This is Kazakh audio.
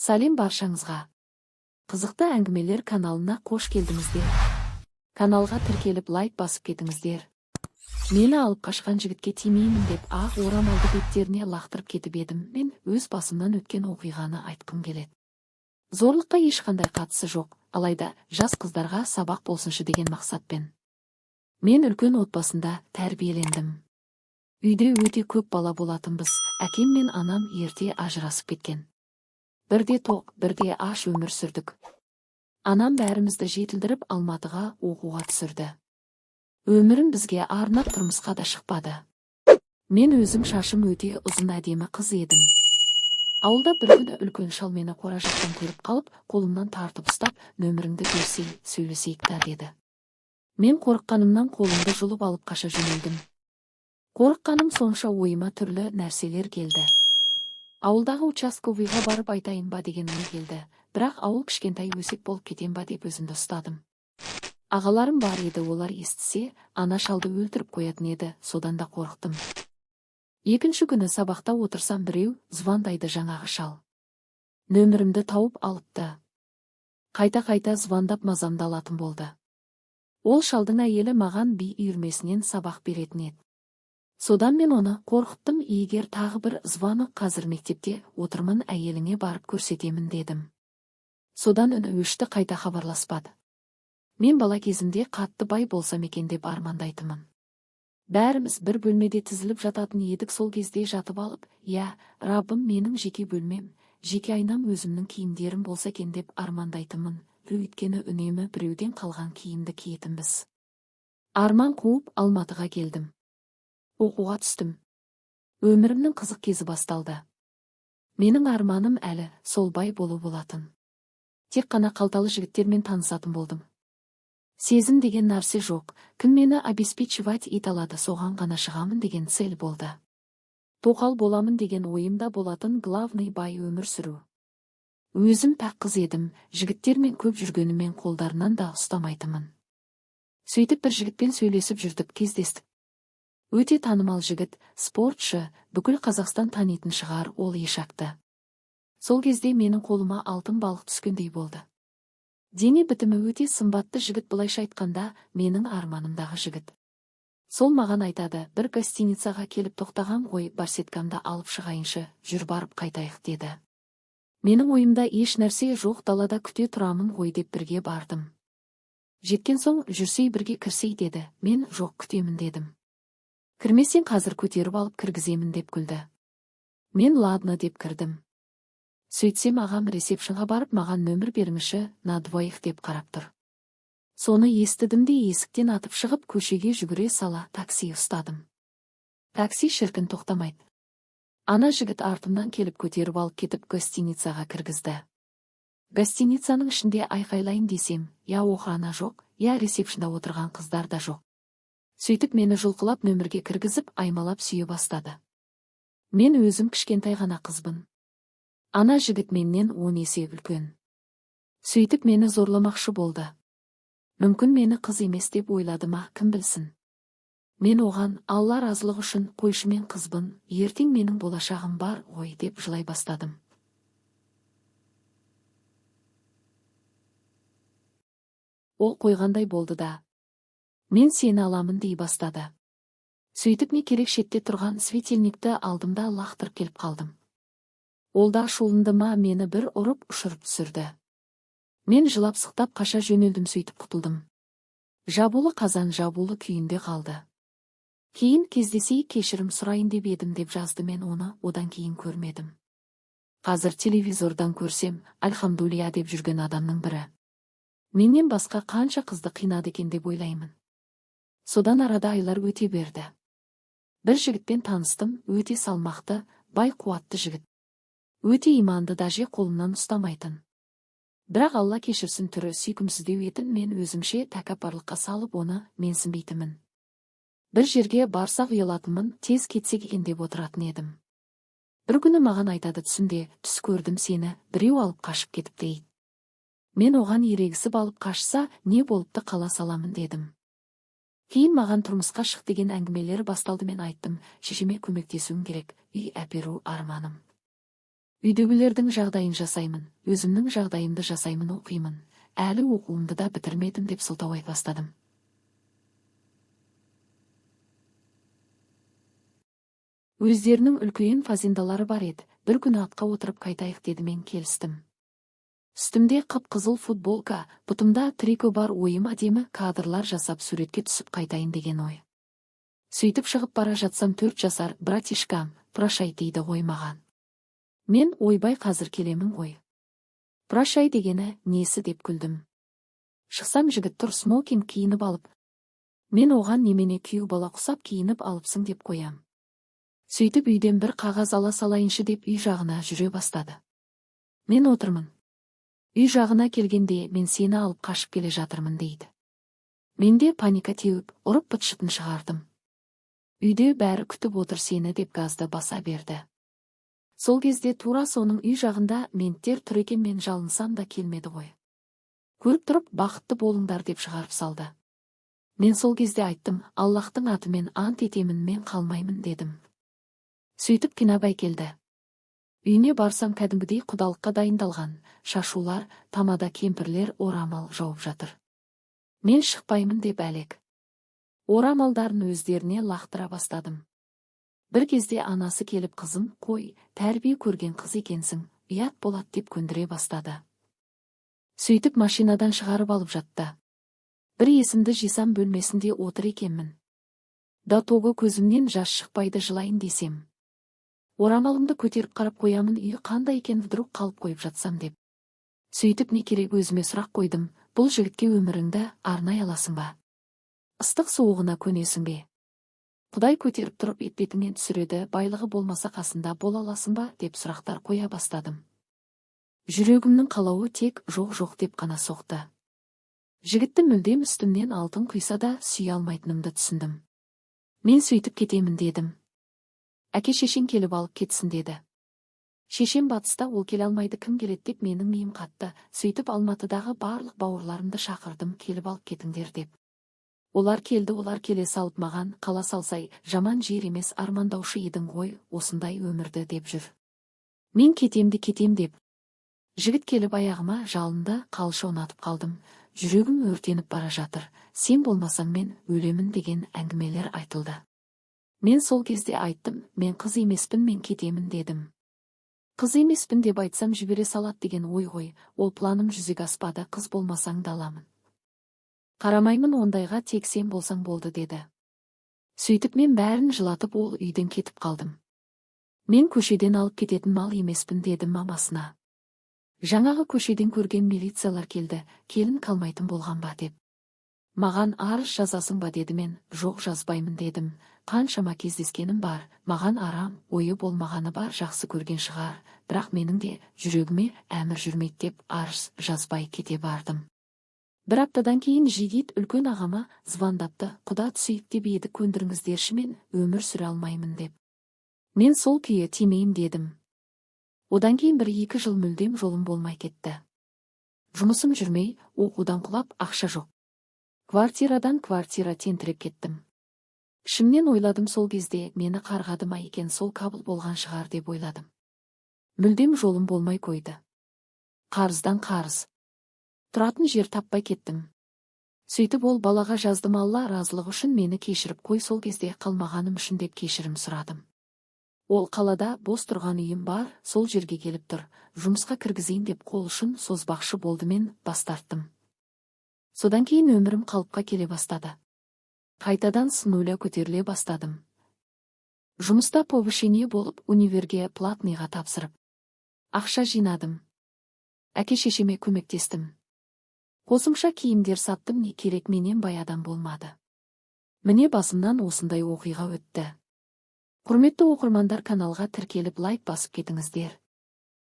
Салем баршаңызға. Қызықты әңгімелер каналына қош келдіңіздер. Каналға тіркеліп лайк басып кетіңіздер. Мені алып қашқан жігітке тимеймін деп ақ орамалды беттеріне лақтырып кетіп едім. Мен өз басымнан өткен оқиғаны айтқым келеді. Зорлыққа ешқандай қатысы жоқ, алайда жас қыздарға сабақ болсыншы деген мақсатпен. Мен үлкен отбасында тәрбиелендім. Үйде өте көп бала болатынбыз. Әкем мен анам ерте ажырасып кеткен. Бірде тоқ, бірде аш өмір сүрдік. Анам бәрімізді жетілдіріп Алматыға оқуға түсірді. Өмірін бізге арнап тұрмысқа да шықпады. Мен өзім шашым өте ұзын әдемі қыз едім. Ауылда бір күні үлкен шал мені қора жақтан көріп қалып, қолымнан тартып ұстап, нөміріңді берсей, сөйлесейік та деді. Мен қорыққанымнан қолымды жұлып алып қаша жөнелдім. Қорыққаным сонша ойыма түрлі нәрселер келді. Ауылдағы участковыйға барып айтайын ба деген ой келді, бірақ ауыл кішкентай өсек болып кетем ба деп өзімді ұстадым. Ағаларым бар еді, олар естісе, ана шалды өлтіріп қоятын еді, содан да қорықтым. Екінші күні сабақта отырсам біреу звондайды, жаңағы шал. Нөмірімді тауып алыпты. Қайта-қайта звондап мазамды алатын болды. Ол шалдың әйелі маған би үйірмесінен сабақ беретін еді. Содан мен оны қорқыттым, егер тағы бір звоны қазір мектепте отырмын, әйеліңе барып көрсетемін дедім. Содан үні өшті, қайта хабарласпады. Мен бала кезімде қатты бай болсам екен деп армандайтынмын. Бәріміз бір бөлмеде тізіліп жататын едік, сол кезде жатып алып, я, Раббым, менің жеке бөлмем, жеке айнам өзімнің киімдерім болса екен деп армандайтынмын. Өйткені үнемі біреуден қалған киімді киетінбіз. Арман қуып Алматыға келдім. Оқуға түстім. Өмірімнің қызық кезі басталды. Менің арманым әлі сол бай болу болатын. Тек қана қалталы жігіттермен танысатын болдым. Сезім деген нәрсе жоқ, кім мені обеспечивать ете алады, соған ғана шығамын деген цель болды. Тоқал боламын деген ойымда болатын, главный бай өмір сүру. Өзім пәк қыз едім, жігіттермен көп жүргенімен қолдарынан да ұстамайтынмын. Сөйтіп бір жігітпен сөйлесіп жүрдік, кездестік. Өте танымал жігіт, спортшы, бүкіл Қазақстан танитын шығар, ол ешақты. Сол кезде менің қолыма алтын балық түскендей болды. Дене бітімі өте сымбатты жігіт, былайша айтқанда, менің арманымдағы жігіт. Сол маған айтады, бір гостиницаға келіп тоқтаған ғой, барсеткамды алып шығайыншы, жүр барып қайтайық деді. Менің ойымда еш нәрсе жоқ, далада күте тұрамын ғой деп бірге бардым. Жеткен соң жүрсей бірге кірсей деді, мен жоқ, күтемін дедім. Кірмесең қазір көтеріп алып кіргіземін деп күлді. Мен ладно деп кірдім. Сөйтсем ағам ресепшнға барып маған нөмір беріңізші, на двоих деп қарап тұр. Соны естідім де есіктен атып шығып көшеге жүгіре сала такси ұстадым. Такси шіркін тоқтамайды. Ана жігіт артымнан келіп көтеріп алып кетіп гостиницаға кіргізді. Гостиницаның ішінде айқайлайын десем, я охрана жоқ, я ресепшнда отырған қыздар да жоқ. Сөйтіп мені жұлқылап нөмірге кіргізіп аймалап сүйе бастады. Мен өзім кішкентай ғана қызбын. Ана жігіт менен 10 есе үлкен. Сөйтіп мені зорламақшы болды. Мүмкін мені қыз емес деп ойлады ма, кім білсін. Мен оған, Алла разылығы үшін қойшы, мен қызбын, ертең менің болашағым бар ғой деп жылай бастадым. Ол қойғандай болды да. Мен сені аламын дей бастады. Сөйтіп не керек, шетте тұрған светильникті алдымда лақтырып келіп қалдым. Ол да шулынды ма, мені бір ұрып ұшырып түсірді. Мен жылап сықтап қаша жөнелдім, сөйтіп құтылдым. Жабулы қазан жабулы күйінде қалды. Кейін кездесейік, кешірім сұрайын деп едім деп жазды, мен оны одан кейін көрмедім. Қазір телевизордан көрсем, альхамдулия деп жүрген адамның бірі. Менен басқа қанша қызды қинады екен деп ойлаймын. Содан арада айлар өте берді. Бір жігітпен таныстым, өте салмақты, бай, қуатты жігіт. Өте иманды, даже қолымнан ұстамайтын. Бірақ Алла кешірсін, түрі сүйкімсіздеу етін, мен өзімше тәкаппарлыққа салып оны менсінбейтінмін. Бір жерге барсақ ұялатынмын, тез кетсек екен деп отыратын едім. Бір күні маған айтады, түсімде түс көрдім сені, біреу алып қашып кетіпті дейді. Мен оған ерегісіп алып қашса, не болыпты, қала саламын дедім. Кейін маған тұрмысқа шық деген әңгімелері басталды, мен айттым, шешеме көмектесуім керек, үй әперу арманым. Үйдегілердің жағдайын жасаймын, өзімнің жағдайымды жасаймын, оқимын. Әлі оқуымды да бітірмедім деп сылтау бастадым. Өздерінің үлкен фазендалары бар еді. Бір күні атқа отырып қайтайық деді, мен келістім. Үстімде қып-қызыл футболка, бұтымда трико бар, ойым әдемі кадрлар жасап суретке түсіп қайтайын деген ой. Сөйтіп шығып бара жатсам 4 жасар братишкам прощай дейді ғой маған. Мен ойбай қазір келемін ғой. Прощай дегені несі деп күлдім. Шықсам жігіт тұр, смокинг киініп алып. Мен оған немене күйеу бала құсап киініп алыпсың деп қоям. Сөйтіп үйден бір қағаз ала салайыншы деп үй жағына жүре бастады. Мен отырмын. Үй жағына келгенде мен сені алып қашып келе жатырмын дейді. Менде паника теуіп, ұрып быт-шытын шығардым. Үйде бәрі күтіп отыр сені деп газды баса берді. Сол кезде тура соның үй жағында менттер тұр екен, мен жалынсам да келмеді ғой. Көріп тұрып бақытты болыңдар деп шығарып салды. Мен сол кезде айттым, Аллахтың атымен ант етемін, мен қалмаймын дедім. Сөйтіп Кинабай келді. Үйіне барсам кәдімгідей құдалыққа дайындалған, шашулар, тамада кемпірлер орамал жауып жатыр. Мен шықпаймын деп әлек. Орамалдарын өздеріне лақтыра бастадым. Бір кезде анасы келіп, қызым, қой, тәрбие көрген қыз екенсің, ұят болады деп көндіре бастады. Сөйтіп машинадан шығарып алып жатты. Бір есімді жисам бөлмесінде отыр екенмін. Да тоғы көзімнен жас шықпайды, жылайын десем. Орамалымды көтеріп қарап қоямын, үй қандай екен, вдруг қалып қойып жатсам деп. Сөйтіп не керек, өзіме сұрақ қойдым, бұл жігітке өміріңді арнай аласың ба? Ыстық суығына көнесің бе? Құдай көтеріп тұрып етбетіңнен түсіреді, байлығы болмаса қасында бола аласың ба деп сұрақтар қоя бастадым. Жүрегімнің қалауы тек жоқ деп қана соқты. Жігітті мүлдем үстімнен алтын құйса да сүйе алмайтынымды түсіндім. Мен сөйтіп кетемін дедім. Әке шешен келіп алып кетсін деді. Шешем батыста, ол келе алмайды, кім келеді деп менің миым қатты. Сөйтіп Алматыдағы барлық бауырларымды шақырдым, келіп алып кетіңдер деп. Олар келді, олар келе салып маған, қала салсай, жаман жер емес, армандаушы едің ғой осындай өмірді деп жүр. Мен кетем деп. Жігіт келіп аяғыма жалынды, қалшы онатып қалдым. Жүрегім өртеніп бара жатыр. Сен болмасаң мен өлемін деген әңгімелер айтылды. Мен сол кезде айттым, мен қыз емеспін, мен кетемін дедім. Қыз емеспін деп айтсам жібере салат деген ой ғой, ол планым жүзеге аспады, қыз болмасаң да аламын. Қарамаймын ондайға, тек сен болсаң болды деді. Сөйтіп мен бәрін жылатып ол үйден кетіп қалдым. Мен көшеден алып кететін мал емеспін дедім мамасына. Жаңағы көшеден көрген милициялар келді, келін қалмайтын болған ба деп. Маған арыз жазасың ба деді, мен жоқ жазбаймын дедім. Қаншама кездескенім бар, маған арам ойы болмағаны бар, жақсы көрген шығар, бірақ менің де жүрегіме әмір жүрмейді деп арыз жазбай кете бардым. Бір аптадан кейін жигит үлкен ағама звондапты, құда түсейік деп еді, көндіріңіздерші, мен өмір сүре алмаймын деп. Мен сол күйе тимеймін дедім. Одан кейін 1-2 жыл мүлдем жолым болмай кетті. Жұмысым жүрмей, оқудан құлап, ақша жоқ. Квартирадан квартира тентіреп кеттім. Ішімнен ойладым, сол кезде мені қарғады ма екен, сол Кабыл болған шығар деп ойладым. Мүлдем жолым болмай қойды. Қарыздан қарыз. Тұратын жер таппай кеттім. Сөйтіп ол балаға жаздым, Алла разылығы үшін мені кешіріп қой, сол кезде қалмағаным үшін деп кешірім сұрадым. Ол қалада бос тұрған үйім бар, сол жерге келіп тұр, жұмысқа кіргізейін деп қол ұшын созбақшы болды, мен бас тарттым. Содан кейін өмірім қалыпқа келе бастады. Қайтадан с нуля көтеріле бастадым. Жұмыста повышение болып, универге платныйға тапсырып. Ақша жинадым. Әке шешеме көмектестім. Қосымша киімдер саттым, не керек, менен бай адам болмады. Міне басымнан осындай оқиға өтті. Құрметті оқырмандар, каналға тіркеліп лайк басып кетіңіздер.